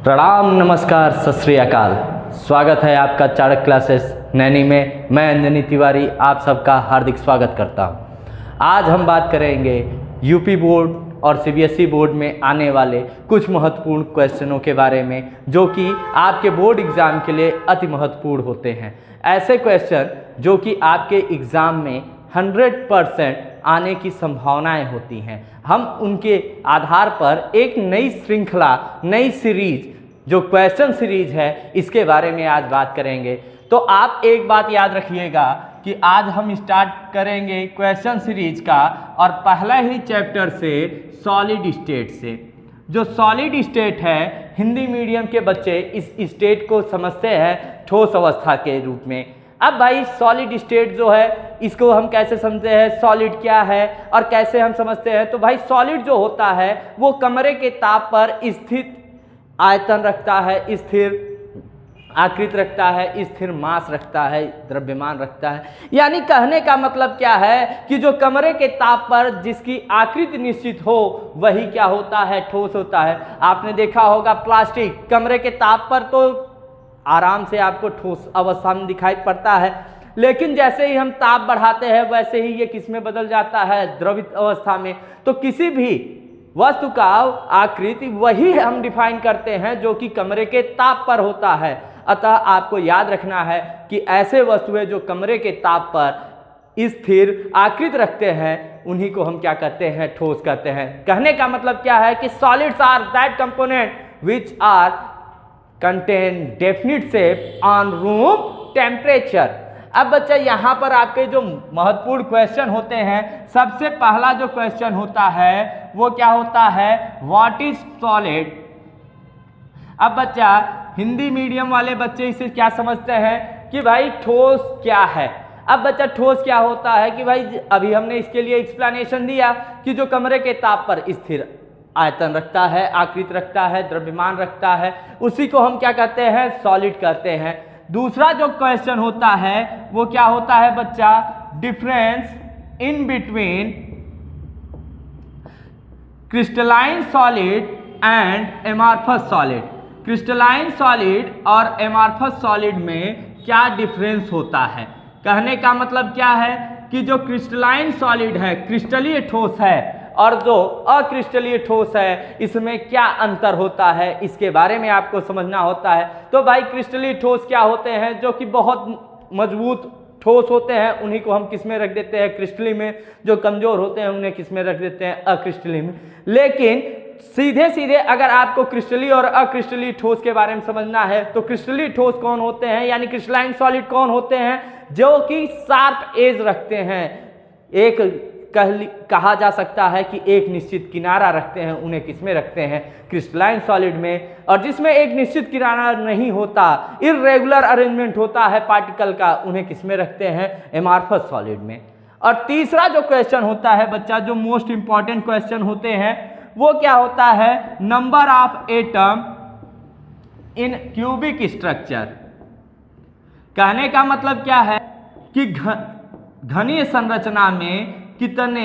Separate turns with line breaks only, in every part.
प्रणाम, नमस्कार, सत श्री अकाल। स्वागत है आपका चाणक्य क्लासेस नैनी में। मैं अंजनी तिवारी आप सबका हार्दिक स्वागत करता हूं। आज हम बात करेंगे यूपी बोर्ड और सीबीएसई बोर्ड में आने वाले कुछ महत्वपूर्ण क्वेश्चनों के बारे में, जो कि आपके बोर्ड एग्ज़ाम के लिए अति महत्वपूर्ण होते हैं। ऐसे क्वेश्चन जो कि आपके एग्ज़ाम में 100% आने की संभावनाएं होती हैं। हम उनके आधार पर एक नई श्रृंखला, नई सीरीज, जो क्वेश्चन सीरीज है, इसके बारे में आज बात करेंगे। तो आप एक बात याद रखिएगा कि आज हम स्टार्ट करेंगे क्वेश्चन सीरीज का, और पहला ही चैप्टर से सॉलिड स्टेट से। जो सॉलिड स्टेट है, हिंदी मीडियम के बच्चे इस स्टेट को समझते हैं ठोस अवस्था के रूप में। अब भाई सॉलिड स्टेट जो है, इसको हम कैसे समझते हैं, सॉलिड क्या है और कैसे हम समझते हैं। तो भाई सॉलिड जो होता है वो कमरे के ताप पर स्थित आयतन रखता है, स्थिर आकृति रखता है, स्थिर मास रखता है, द्रव्यमान रखता है। यानी कहने का मतलब क्या है कि जो कमरे के ताप पर जिसकी आकृति निश्चित हो वही क्या होता है, ठोस होता है। आपने देखा होगा प्लास्टिक कमरे के ताप पर तो आराम से आपको ठोस अवस्था में दिखाई पड़ता है, लेकिन जैसे ही हम ताप बढ़ाते हैं वैसे ही ये किस में बदल जाता है, द्रवित अवस्था में। तो किसी भी वस्तु का आकृति वही हम डिफाइन करते हैं जो कि कमरे के ताप पर होता है। अतः आपको याद रखना है कि ऐसे वस्तुएं जो कमरे के ताप पर स्थिर आकृति रखते हैं उन्हीं को हम क्या कहते हैं, ठोस कहते हैं। कहने का मतलब क्या है कि solids are that component which are contain definite shape on room temperature. अब बच्चा यहाँ पर आपके जो महत्वपूर्ण क्वेश्चन होते हैं, सबसे पहला जो क्वेश्चन होता है वो क्या होता है, व्हाट इज सॉलिड। अब बच्चा हिंदी मीडियम वाले बच्चे इसे क्या समझते हैं कि भाई ठोस क्या है। अब बच्चा ठोस क्या होता है कि भाई अभी हमने इसके लिए एक्सप्लेनेशन दिया कि जो कमरे के ताप पर स्थिर आयतन रखता है, आकृति रखता है, द्रव्यमान रखता है, उसी को हम क्या कहते हैं, सॉलिड कहते हैं। दूसरा जो क्वेश्चन होता है वो क्या होता है बच्चा, difference in between crystalline solid and amorphous solid. Crystalline solid और एमॉर्फस सॉलिड में क्या डिफरेंस होता है। कहने का मतलब क्या है कि जो क्रिस्टलाइन सॉलिड है, क्रिस्टलीय ठोस है, और जो अक्रिस्टलीय ठोस है, इसमें क्या अंतर होता है, इसके बारे में आपको समझना होता है। तो भाई क्रिस्टलीय ठोस क्या होते हैं, जो कि बहुत मजबूत ठोस होते हैं, उन्हीं को हम किस में रख देते हैं, क्रिस्टलीय में। जो कमजोर होते हैं उन्हें किस में रख देते हैं, अक्रिस्टलीय में। लेकिन सीधे सीधे अगर आपको क्रिस्टलीय और अक्रिस्टलीय ठोस के बारे में समझना है तो क्रिस्टलीय ठोस कौन होते हैं, यानी क्रिस्टलाइन सॉलिड कौन होते हैं, जो कि शार्प एज रखते हैं, एक कहा जा सकता है कि एक निश्चित किनारा रखते हैं, उन्हें किसमें रखते हैं, क्रिस्टलाइन सॉलिड में। और जिसमें एक निश्चित किनारा नहीं होता, इर्रेगुलर अरेंजमेंट होता है पार्टिकल का, उन्हें किसमें रखते हैं, एमॉर्फस सॉलिड में। और तीसरा जो क्वेश्चन होता है बच्चा, जो मोस्ट इंपॉर्टेंट क्वेश्चन होते हैं, वो क्या होता है, number of atom in cubic structure. कहने का मतलब क्या है कि घनीय संरचना में कितने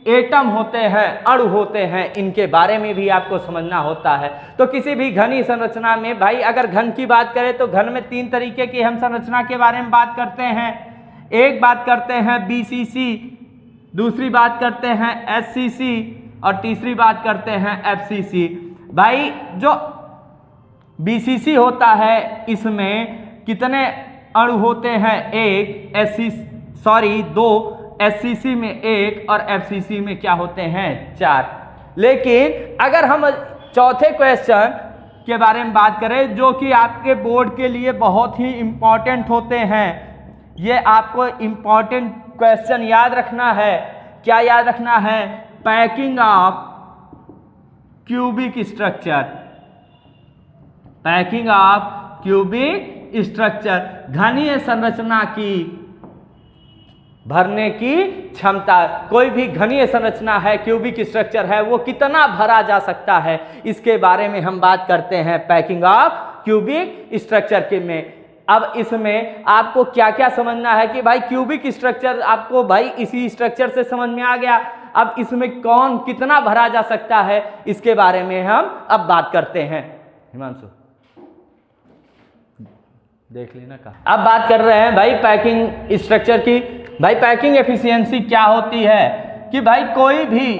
एटम होते हैं, अणु होते हैं, इनके बारे में भी आपको समझना होता है। तो किसी भी घनी संरचना में भाई अगर घन की बात करें तो घन में 3 तरीके की हम संरचना के बारे में बात करते हैं। एक बात करते हैं बीसीसी, दूसरी बात करते हैं एससीसी, और तीसरी बात करते हैं एफसीसी। भाई जो बीसीसी होता है इसमें कितने अणु होते हैं, दो, एससीसी में 1 और एफसीसी में क्या होते हैं, 4। लेकिन अगर हम चौथे क्वेश्चन के बारे में बात करें, जो कि आपके बोर्ड के लिए बहुत ही इंपॉर्टेंट होते हैं, ये आपको इंपॉर्टेंट क्वेश्चन याद रखना है। क्या याद रखना है, packing of cubic structure. Packing of cubic structure, घनीय संरचना की भरने की क्षमता। कोई भी घनीय संरचना है, क्यूबिक स्ट्रक्चर है, वो कितना भरा जा सकता है, इसके बारे में हम बात करते हैं पैकिंग ऑफ क्यूबिक स्ट्रक्चर के में। अब इसमें आपको क्या क्या समझना है कि भाई क्यूबिक स्ट्रक्चर, आपको भाई इसी स्ट्रक्चर से समझ में आ गया। अब इसमें कौन कितना भरा जा सकता है इसके बारे में हम अब बात करते हैं। हिमांशु देख लेना का। अब बात कर रहे हैं भाई पैकिंग स्ट्रक्चर की। भाई पैकिंग एफिशिएंसी क्या होती है कि भाई कोई भी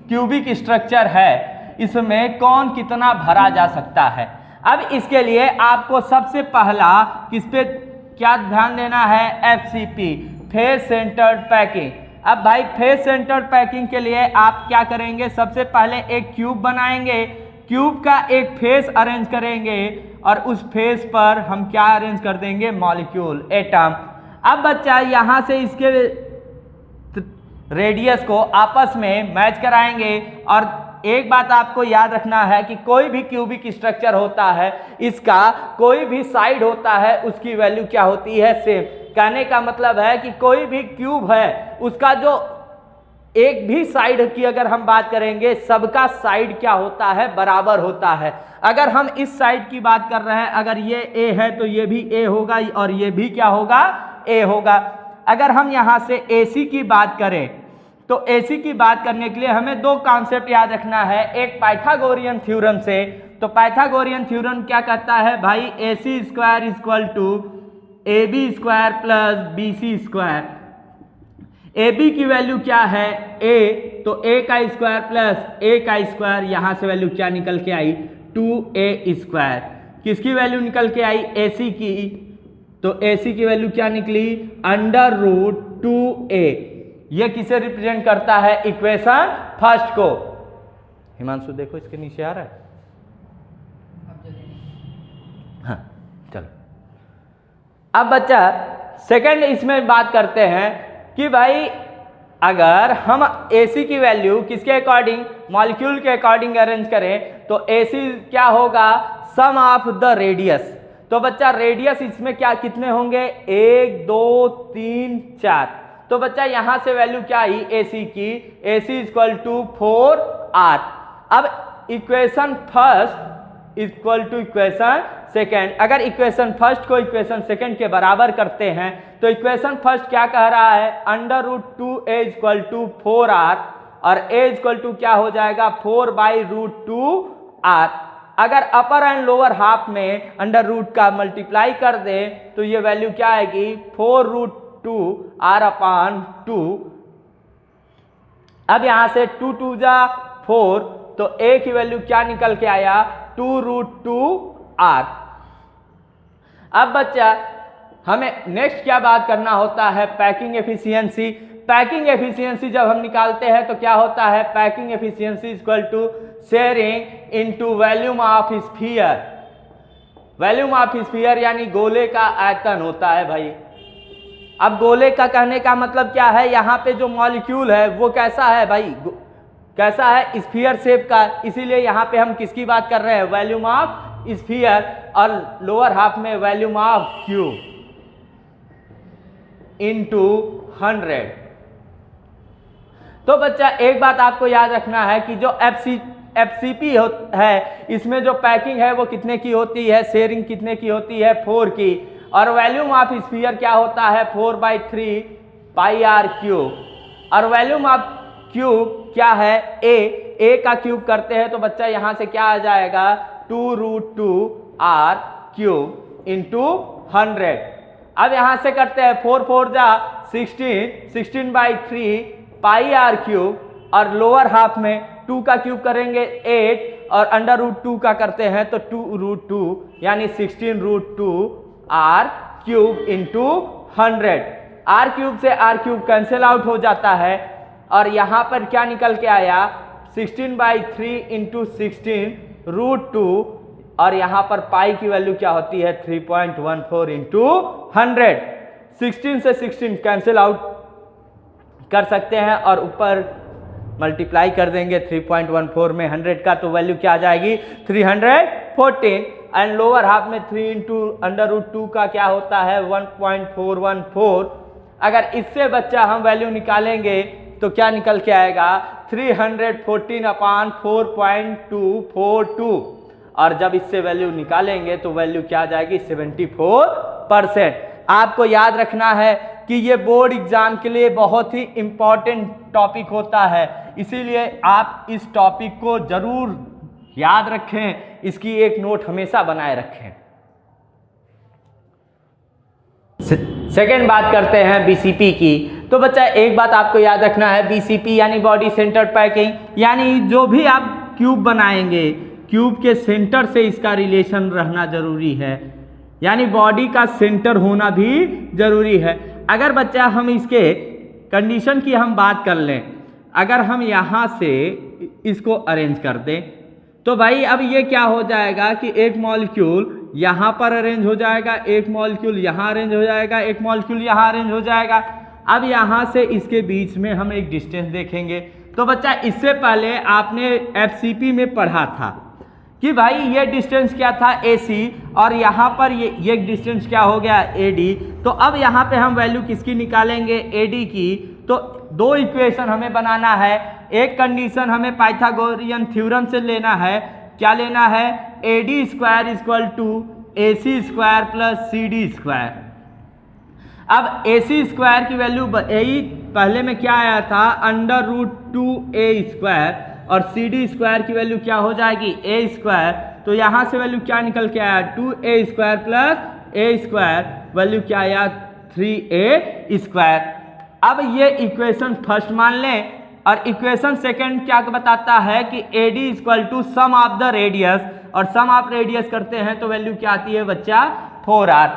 क्यूबिक स्ट्रक्चर है इसमें कौन कितना भरा जा सकता है। अब इसके लिए आपको सबसे पहला किस पे क्या ध्यान देना है, एफसीपी, फेस सेंटर्ड पैकिंग। अब भाई फेस सेंटर्ड पैकिंग के लिए आप क्या करेंगे, सबसे पहले एक क्यूब बनाएंगे, क्यूब का एक फेस अरेंज करेंगे और उस फेस पर हम क्या अरेंज कर देंगे, मॉलिक्यूल, एटम। अब बच्चा यहाँ से इसके रेडियस को आपस में मैच कराएंगे और एक बात आपको याद रखना है कि कोई भी क्यूबिक स्ट्रक्चर होता है इसका कोई भी साइड होता है उसकी वैल्यू क्या होती है, सेम। कहने का मतलब है कि कोई भी क्यूब है उसका जो एक भी साइड की अगर हम बात करेंगे सबका साइड क्या होता है, बराबर होता है। अगर हम इस साइड की बात कर रहे हैं, अगर ये ए है तो ये भी ए होगा और ये भी क्या होगा, ए होगा। अगर हम यहाँ से AC की बात करें तो AC की बात करने के लिए हमें दो कॉन्सेप्ट याद रखना है, एक पाइथागोरियन थ्योरम से। तो पाइथागोरियन थ्योरम क्या कहता है भाई, AC square equal to AB square plus BC square. AB की वैल्यू क्या है, A, तो A का स्क्वायर प्लस A का स्क्वायर, यहाँ से वैल्यू क्या निकल के आई, 2A स्क्वायर। किसकी वैल्यू निकल के आई, AC की, तो AC की वैल्यू क्या निकली, √2A। ये किसे रिप्रेजेंट करता है, इक्वेशन फर्स्ट को। हिमांशु देखो इसके नीचे आ रहा है, हाँ चलो। अब बच्चा सेकंड इसमें बात करते हैं कि भाई अगर हम AC की वैल्यू किसके अकॉर्डिंग, मॉलिक्यूल के अकॉर्डिंग अरेंज करें तो AC क्या होगा, सम ऑफ द रेडियस। तो बच्चा रेडियस इसमें क्या कितने होंगे, 1 2 3 4। तो बच्चा यहां से वैल्यू क्या आई AC की, AC इक्वल टू 4R। अब equation first equal to equation second, अगर इक्वेशन फर्स्ट को इक्वेशन सेकेंड के बराबर करते हैं तो इक्वेशन फर्स्ट क्या कह रहा है, √2A इक्वल टू 4R और A इक्वल टू क्या हो जाएगा, 4/√2R। अगर अपर एंड लोअर हाफ में अंडर रूट का मल्टीप्लाई कर दे तो ये वैल्यू क्या आएगी, 4√2R/2। अब यहां से 2 2 जा 4, तो A की वैल्यू क्या निकल के आया, 2√2R। अब बच्चा हमें नेक्स्ट क्या बात करना होता है, पैकिंग एफिशिएंसी। पैकिंग एफिशिएंसी जब हम निकालते हैं तो क्या होता है, packing efficiency equal to sharing into volume of sphere. Volume of sphere यानी गोले का आयतन होता है भाई। अब गोले का कहने का मतलब क्या है, यहाँ पे जो मॉलिक्यूल है वो कैसा है भाई, कैसा है, स्फीयर शेप का, इसीलिए यहाँ पे हम किसकी बात कर रहे हैं, वॉल्यूम ऑफ स्फीयर, और लोअर हाफ में वॉल्यूम ऑफ क्यूब इनटू 100। तो बच्चा एक बात आपको याद रखना है कि जो FCP है इसमें जो पैकिंग है वो कितने की होती है, शेयरिंग कितने की होती है, 4 की, और वॉल्यूम ऑफ स्फीयर क्या होता है, 4/3 πr³। और वॉल्यूम ऑफ क्यूब क्या है, A का क्यूब करते हैं तो बच्चा यहां से क्या आ जाएगा, 2√2R³ इंटू 100। अब यहां से करते हैं 4 4 जा 16, 16/3 πr³ और लोअर हाफ में 2 का क्यूब करेंगे 8 और अंडर√2 का करते हैं तो 2√2 यानी 16√2R³ इंटू 100। R³ से R³ कैंसिल आउट हो जाता है और यहाँ पर क्या निकल के आया, 16/3 इंटू 16√2 और यहाँ पर पाई की वैल्यू क्या होती है, 3.14 इंटू 100। 16 से 16 कैंसिल आउट कर सकते हैं और ऊपर मल्टीप्लाई कर देंगे 3.14 में 100 का, तो वैल्यू क्या आ जाएगी, 314। एंड लोअर हाफ में 3 इंटू अंडर√2 का क्या होता है, 1.414। अगर इससे बच्चा हम वैल्यू निकालेंगे तो क्या निकल के आएगा, 314/4.242। और जब इससे वैल्यू निकालेंगे तो वैल्यू क्या आ जाएगी, 74%। आपको याद रखना है कि ये बोर्ड एग्जाम के लिए बहुत ही इंपॉर्टेंट टॉपिक होता है, इसीलिए आप इस टॉपिक को जरूर याद रखें, इसकी एक नोट हमेशा बनाए रखें। सेकेंड बात करते हैं बीसीपी की। तो बच्चा एक बात आपको याद रखना है, बीसीपी यानी बॉडी सेंटर्ड पैकिंग, यानी जो भी आप क्यूब बनाएंगे क्यूब के सेंटर से इसका रिलेशन रहना जरूरी है, यानी बॉडी का सेंटर होना भी जरूरी है। अगर बच्चा हम इसके कंडीशन की हम बात कर लें, अगर हम यहाँ से इसको अरेंज कर दें तो भाई अब ये क्या हो जाएगा कि एक मॉलिक्यूल यहाँ पर अरेंज हो जाएगा, एक मॉलिक्यूल यहाँ अरेंज हो जाएगा, एक मॉलिक्यूल यहाँ अरेंज हो जाएगा। अब यहाँ से इसके बीच में हम एक डिस्टेंस देखेंगे। तो बच्चा इससे पहले आपने एफसीपी में पढ़ा था कि भाई ये डिस्टेंस क्या था AC, और यहाँ पर ये डिस्टेंस क्या हो गया AD। तो अब यहाँ पे हम वैल्यू किसकी निकालेंगे, AD की। तो दो इक्वेशन हमें बनाना है। एक कंडीशन हमें पाइथागोरियन थ्योरम से लेना है, क्या लेना है, AD square equal to AC square plus CD square. अब AC स्क्वायर की वैल्यू पहले में क्या आया था, √2A स्क्वायर, और CD स्क्वायर की वैल्यू क्या हो जाएगी, A स्क्वायर। तो यहाँ से वैल्यू क्या निकल के आया, 2A square plus A square, value क्या आया 3A स्क्वायर। अब ये इक्वेशन फर्स्ट मान लें, और इक्वेशन सेकंड क्या बताता है कि AD equal to sum of the radius, और सम ऑफ रेडियस करते हैं तो वैल्यू क्या आती है बच्चा 4R।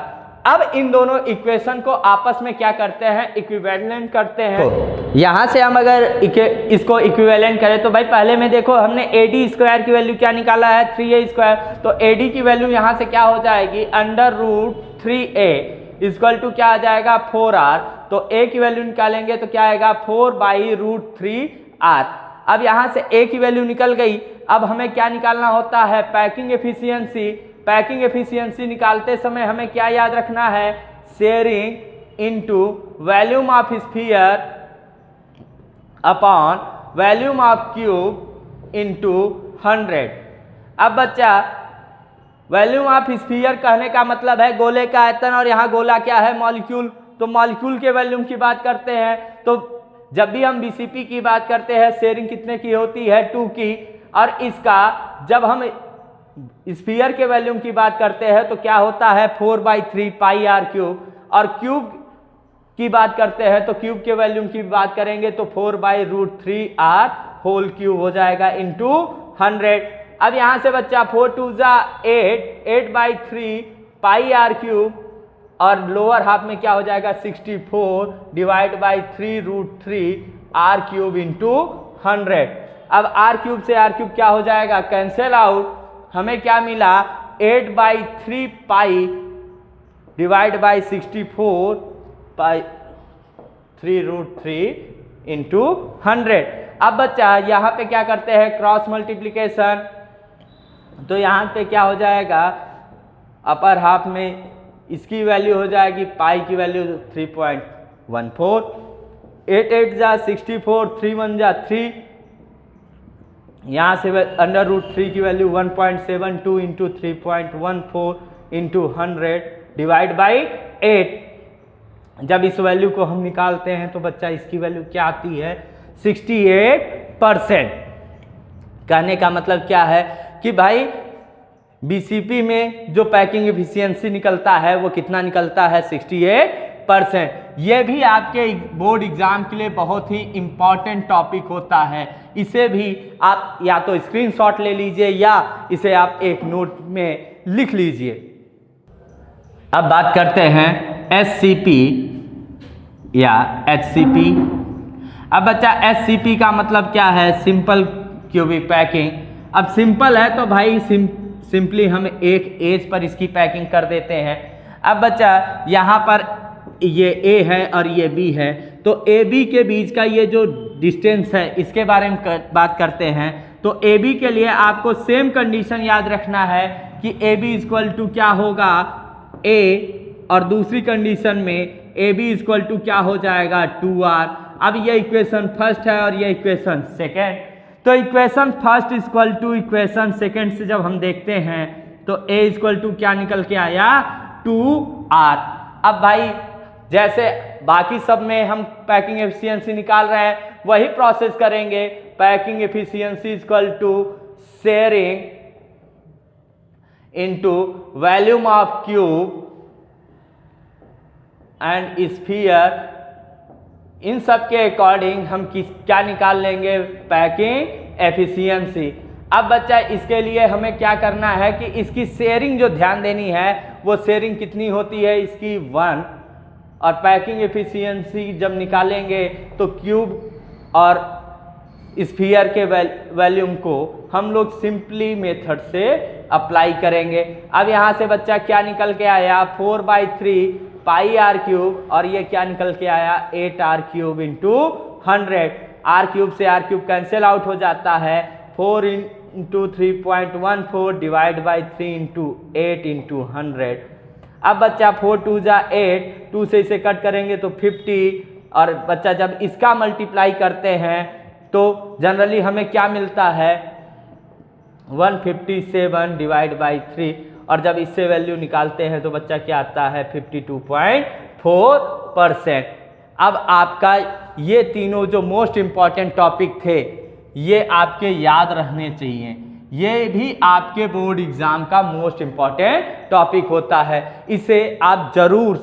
अब इन दोनों इक्वेशन को आपस में क्या करते हैं, इक्विवेलेंट करते हैं। तो यहाँ से हम अगर इसको इक्विवेलेंट करें तो भाई पहले में देखो हमने AD स्क्वायर की वैल्यू क्या निकाला है 3A स्क्वायर, तो AD की वैल्यू यहाँ से क्या हो जाएगी √3A इक्वल टू क्या आ जाएगा 4R। तो A की वैल्यू निकालेंगे तो क्या आएगा 4/√3R। अब यहाँ से A की वैल्यू निकल गई। अब हमें क्या निकालना होता है, पैकिंग एफिशिएंसी। पैकिंग एफिशिएंसी निकालते समय हमें क्या याद रखना है, sharing into volume of sphere upon volume of cube into 100। अब बच्चा वॉल्यूम ऑफ स्फीयर कहने का मतलब है गोले का आयतन, और यहाँ गोला क्या है मॉलिक्यूल। तो मॉलिक्यूल के वॉल्यूम की बात करते हैं, तो जब भी हम बीसीपी की बात करते हैं शेयरिंग कितने की होती है 2 की, और इसका जब हम स्फीयर के वॉल्यूम की बात करते हैं तो क्या होता है 4/3 πr क्यूब, और क्यूब की बात करते हैं तो क्यूब के वॉल्यूम की बात करेंगे तो 4/√3r होल क्यूब हो जाएगा इनटू 100। अब यहाँ से बच्चा 4 2 8, 8/3 πr क्यूब, और लोअर हाफ में क्या हो जाएगा 64 divide by 3√3r cube into 100। अब r क्यूब से r क्यूब क्या हो जाएगा, कैंसिल आउट। हमें क्या मिला 8/3 pi divide by 64 pi 3√3 into 100। अब बच्चा यहाँ पे क्या करते हैं क्रॉस मल्टीप्लीकेशन, तो यहाँ पे क्या हो जाएगा अपर हाफ में इसकी वैल्यू हो जाएगी पाई की वैल्यू 3.14, 8 8 जा 64, 3 1 जा 3, यहाँ से √3 की value 1.72 into 3.14 into 100 divide by 8। जब इस वैल्यू को हम निकालते हैं तो बच्चा इसकी वैल्यू क्या आती है 68%। कहने का मतलब क्या है कि भाई बीसीपी में जो पैकिंग एफिशिएंसी निकलता है वो कितना निकलता है 68%। ये भी आपके बोर्ड एग्जाम के लिए बहुत ही इम्पॉर्टेंट टॉपिक होता है। इसे भी आप या तो स्क्रीनशॉट ले लीजिए या इसे आप एक नोट में लिख लीजिए। अब बात करते हैं एससीपी या एचसीपी। अब बच्चा एससीपी का मतलब क्या है, सिंपल क्यूबिक पैकिंग। अब सिंपल है तो भाई सिंपली हम एक एज पर इसकी पैकिंग कर देते हैं। अब बच्चा यहाँ पर ये ए है और ये बी है, तो ए बी के बीच का ये जो डिस्टेंस है इसके बारे में बात करते हैं। तो ए बी के लिए आपको सेम कंडीशन याद रखना है कि ए बी इक्वल टू क्या होगा ए, और दूसरी कंडीशन में ए बी इक्वल टू क्या हो जाएगा 2r। अब ये इक्वेशन फर्स्ट है और ये इक्वेशन सेकेंड। तो equation first equal to equation second से जब हम देखते हैं तो a इक्वल टू क्या निकल के आया 2r। अब भाई जैसे बाकी सब में हम पैकिंग एफिशिएंसी निकाल रहे हैं वही प्रोसेस करेंगे। Packing efficiency equal to sharing into volume of cube and sphere, इन सब के अकॉर्डिंग हम क्या निकाल लेंगे, पैकिंग एफिशिएंसी। अब बच्चा इसके लिए हमें क्या करना है कि इसकी शेयरिंग जो ध्यान देनी है वो शेयरिंग कितनी होती है इसकी 1, और पैकिंग एफिशिएंसी जब निकालेंगे तो क्यूब और स्फीयर के वॉल्यूम को हम लोग सिंपली मेथड से अप्लाई करेंगे। अब यहाँ से बच्चा क्या निकल के आया, 4/3 पाई आर क्यूब, और ये क्या निकल के आया 8r cube into 100। R cube से आर क्यूब कैंसिल आउट हो जाता है, 4 into 3.14 divide by 3 into 8 into 100। अब बच्चा 4 2 जा 8, 2 से इसे कट करेंगे तो 50, और बच्चा जब इसका मल्टीप्लाई करते हैं तो जनरली हमें क्या मिलता है 157 डिवाइड बाई 3, और जब इससे वैल्यू निकालते हैं तो बच्चा क्या आता है 52.4%। अब आपका ये तीनों जो मोस्ट इम्पॉर्टेंट टॉपिक थे ये आपके याद रहने चाहिए, ये भी आपके बोर्ड एग्जाम का मोस्ट इम्पॉर्टेंट टॉपिक होता है। इसे आप जरूर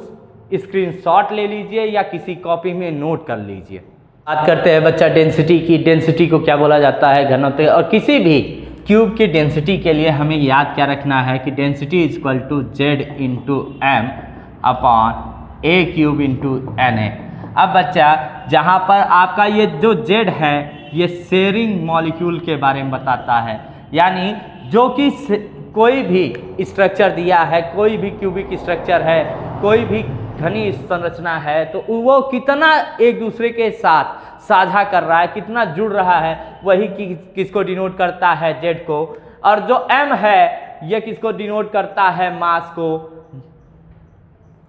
स्क्रीनशॉट ले लीजिए या किसी कॉपी में नोट कर लीजिए। बात करते हैं बच्चा डेंसिटी की। डेंसिटी को क्या बोला जाता है, घनत्व। और किसी भी क्यूब की डेंसिटी के लिए हमें याद क्या रखना है कि density is equal to Z into M upon A cube into N A. अब बच्चा जहाँ पर आपका ये जो जेड है ये शेयरिंग मॉलिक्यूल के बारे में बताता है, यानी जो कि कोई भी स्ट्रक्चर दिया है, कोई भी क्यूबिक स्ट्रक्चर है, कोई भी घनी संरचना है, तो वो कितना एक दूसरे के साथ साझा कर रहा है, कितना जुड़ रहा है, वही किसको डिनोट करता है, जेड को। और जो एम है ये किसको डिनोट करता है, मास को।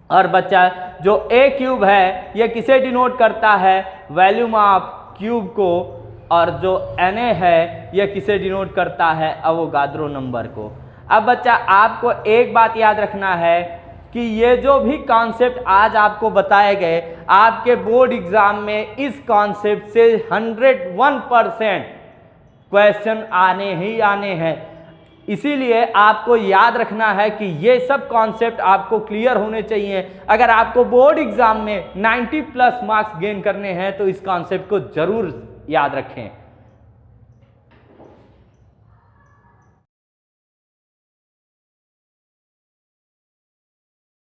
और बच्चा जो ए क्यूब है ये किसे डिनोट करता है, वॉल्यूम ऑफ क्यूब को। और जो एन ए है ये किसे डिनोट करता है, अवोगाद्रो नंबर को। अब बच्चा आपको एक बात याद रखना है कि ये जो भी कॉन्सेप्ट आज आपको बताए गए, आपके बोर्ड एग्जाम में इस कॉन्सेप्ट से 101% क्वेश्चन आने ही आने हैं। इसीलिए आपको याद रखना है कि ये सब कॉन्सेप्ट आपको क्लियर होने चाहिए। अगर आपको बोर्ड एग्जाम में 90+ मार्क्स गेन करने हैं तो इस कॉन्सेप्ट को जरूर याद रखें।